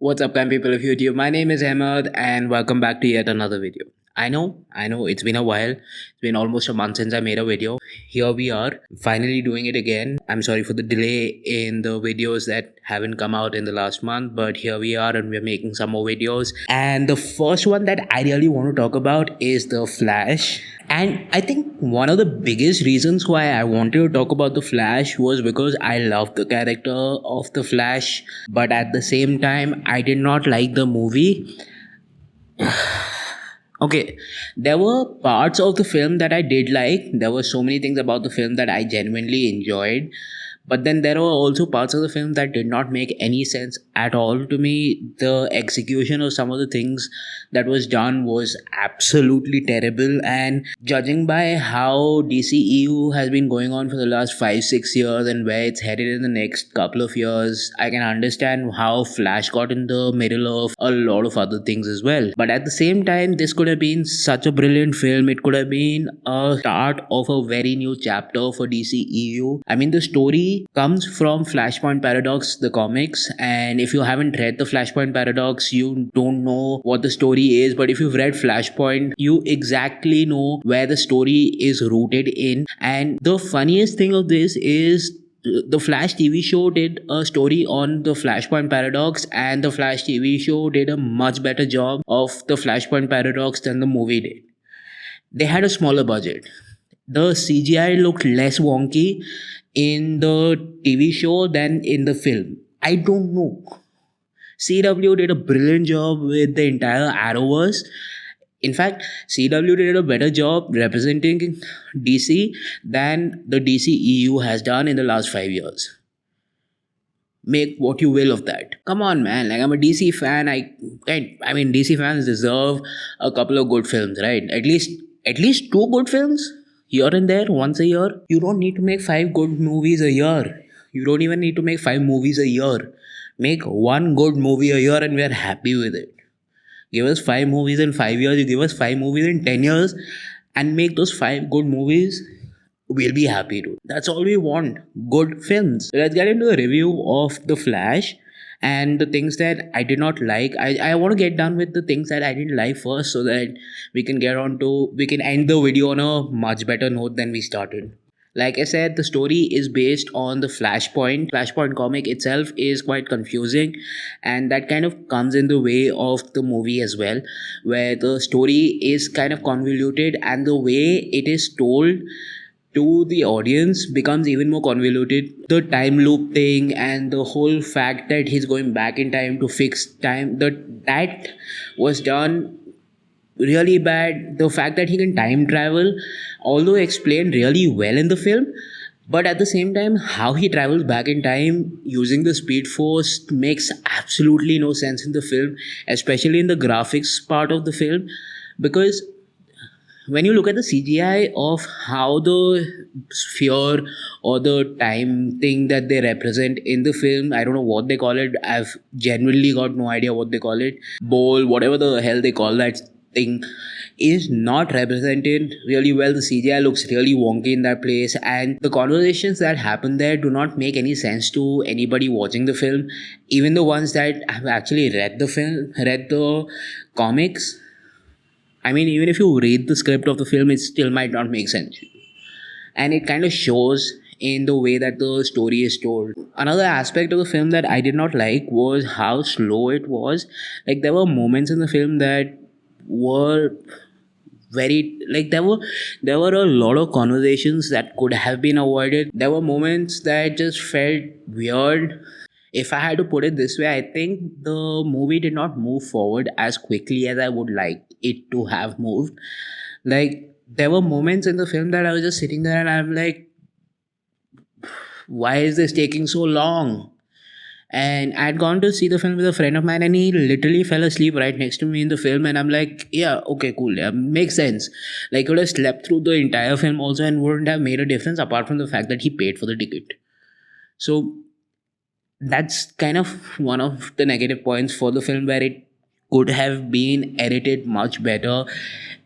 What's up, kind people of YouTube? My name is Ahmed, and welcome back to yet another video. I know, it's been a while. It's been almost a month since I made a video. Here we are, finally doing it again. I'm sorry for the delay in the videos that haven't come out in the last month, but here we are, and we're making some more videos. And the first one that I really want to talk about is The Flash. And I think one of the biggest reasons why I wanted to talk about The Flash was because I love the character of The Flash, but at the same time, I did not like the movie. Okay, there were parts of the film that I did like. There were so many things about the film that I genuinely enjoyed. But then there were also parts of the film that did not make any sense at all to me. The execution of some of the things that was done was absolutely terrible. And judging by how DCEU has been going on for the last 5-6 years and where it's headed in the next couple of years, I can understand how Flash got in the middle of a lot of other things as well. But at the same time, this could have been such a brilliant film. It could have been a start of a very new chapter for DCEU. I mean, the story comes from Flashpoint Paradox, the comics, and if you haven't read the Flashpoint Paradox, you don't know what the story is. But if you've read Flashpoint, you exactly know where the story is rooted in. And the funniest thing of this is the Flash TV show did a story on the Flashpoint Paradox, and the Flash TV show did a much better job of the Flashpoint Paradox than the movie did. They had a smaller budget. The CGI looked less wonky in the TV show than in the film. I don't know. CW did a brilliant job with the entire Arrowverse. In fact, CW did a better job representing DC than the DCEU has done in the last 5 years. Make what you will of that. Come on, man. Like, I'm a DC fan. I mean, DC fans deserve a couple of good films, right? At least two good films here and there once a year. You don't need to make five good movies a year. You don't even need to make five movies a year. Make one good movie a year, and we are happy with it. Give us five movies in 5 years. You give us five movies in 10 years, and make those five good movies. We'll be happy to. That's all we want. Good films. So let's get into a review of The Flash and the things that I did not like. I want to get done with the things that I didn't like first, so that we can end the video on a much better note than we started. Like I said, the story is based on the Flashpoint. Flashpoint comic itself is quite confusing, and that kind of comes in the way of the movie as well, where the story is kind of convoluted and the way it is told to the audience becomes even more convoluted. The time loop thing and the whole fact that he's going back in time to fix time, that was done really bad. The fact that he can time travel, although explained really well in the film, but at the same time, how he travels back in time using the speed force makes absolutely no sense in the film, especially in the graphics part of the film, because when you look at the CGI of how the sphere or the time thing that they represent in the film, I don't know what they call it. I've genuinely got no idea what they call it. Bowl, whatever the hell they call that thing, is not represented really well. The CGI looks really wonky in that place, and the conversations that happen there do not make any sense to anybody watching the film. Even the ones that have actually read the comics, I mean, even if you read the script of the film, it still might not make sense. And it kind of shows in the way that the story is told. Another aspect of the film that I did not like was how slow it was. Like, there were moments in the film that were very, like, there were a lot of conversations that could have been avoided. There were moments that just felt weird. If I had to put it this way, I think the movie did not move forward as quickly as I would like it to have moved. Like, there were moments in the film that I was just sitting there and I'm like, why is this taking so long? And I'd gone to see the film with a friend of mine, and he literally fell asleep right next to me in the film. And I'm like, yeah, okay, cool. Yeah, makes sense. Like, he would have slept through the entire film also and wouldn't have made a difference apart from the fact that he paid for the ticket. So that's kind of one of the negative points for the film, where it could have been edited much better.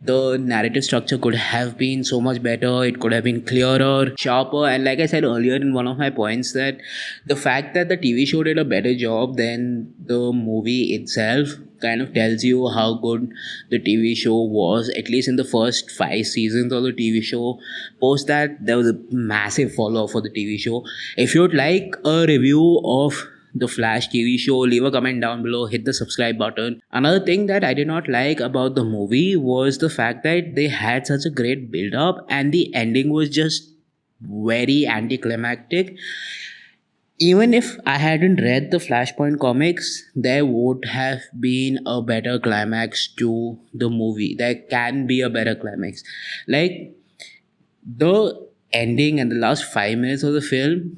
The narrative structure could have been so much better, it could have been clearer, sharper, and like I said earlier in one of my points, that the fact that the TV show did a better job than the movie itself kind of tells you how good the TV show was, at least in the first 5 seasons of the TV show. Post that, there was a massive follow for the TV show. If you'd like a review of the Flash TV show, leave a comment down below, hit the subscribe button. Another thing that I did not like about the movie was the fact that they had such a great build up and the ending was just very anticlimactic. Even if I hadn't read the Flashpoint comics, there would have been a better climax to the movie. There can be a better climax. Like the ending and the last 5 minutes of the film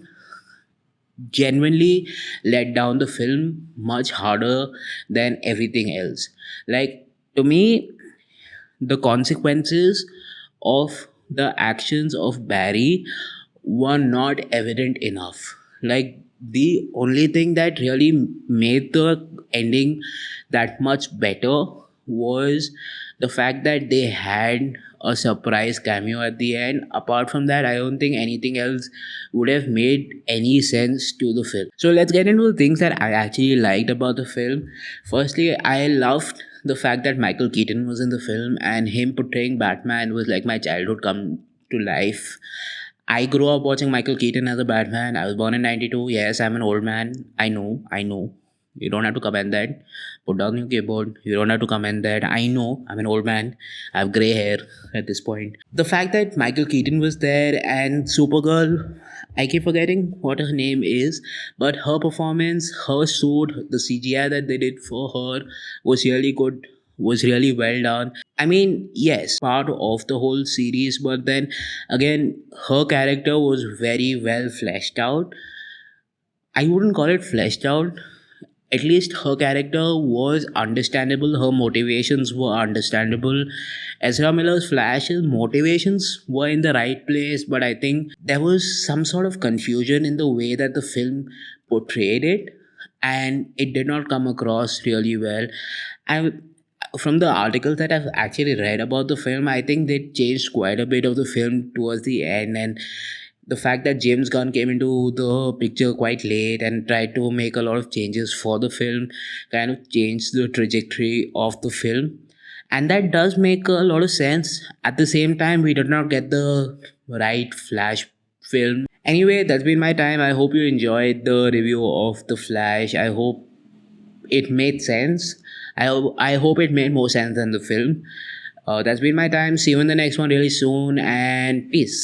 genuinely let down the film much harder than everything else. Like, to me, the consequences of the actions of Barry were not evident enough. Like, the only thing that really made the ending that much better was the fact that they had a surprise cameo at the end. Apart from that, I don't think anything else would have made any sense to the film. So let's get into the things that I actually liked about the film. Firstly, I loved the fact that Michael Keaton was in the film, and him portraying Batman was like my childhood come to life. I grew up watching Michael Keaton as a Batman. I was born in 92. Yes, I'm an old man. I know. You don't have to comment that. Put down your keyboard. You don't have to comment that. I know I'm an old man. I have grey hair at this point. The fact that Michael Keaton was there and Supergirl, I keep forgetting what her name is, but her performance, her suit, the CGI that they did for her was really good, was really well done. I mean, yes, part of the whole series, but then again, her character was very well fleshed out. I wouldn't call it fleshed out. At least her character was understandable, her motivations were understandable. Ezra Miller's Flash's motivations were in the right place, but I think there was some sort of confusion in the way that the film portrayed it, and it did not come across really well. And from the articles that I've actually read about the film, I think they changed quite a bit of the film towards the end, and the fact that James Gunn came into the picture quite late and tried to make a lot of changes for the film kind of changed the trajectory of the film. And that does make a lot of sense. At the same time, we did not get the right Flash film. Anyway, that's been my time. I hope you enjoyed the review of The Flash. I hope it made sense. I hope it made more sense than the film. That's been my time. See you in the next one really soon, and peace.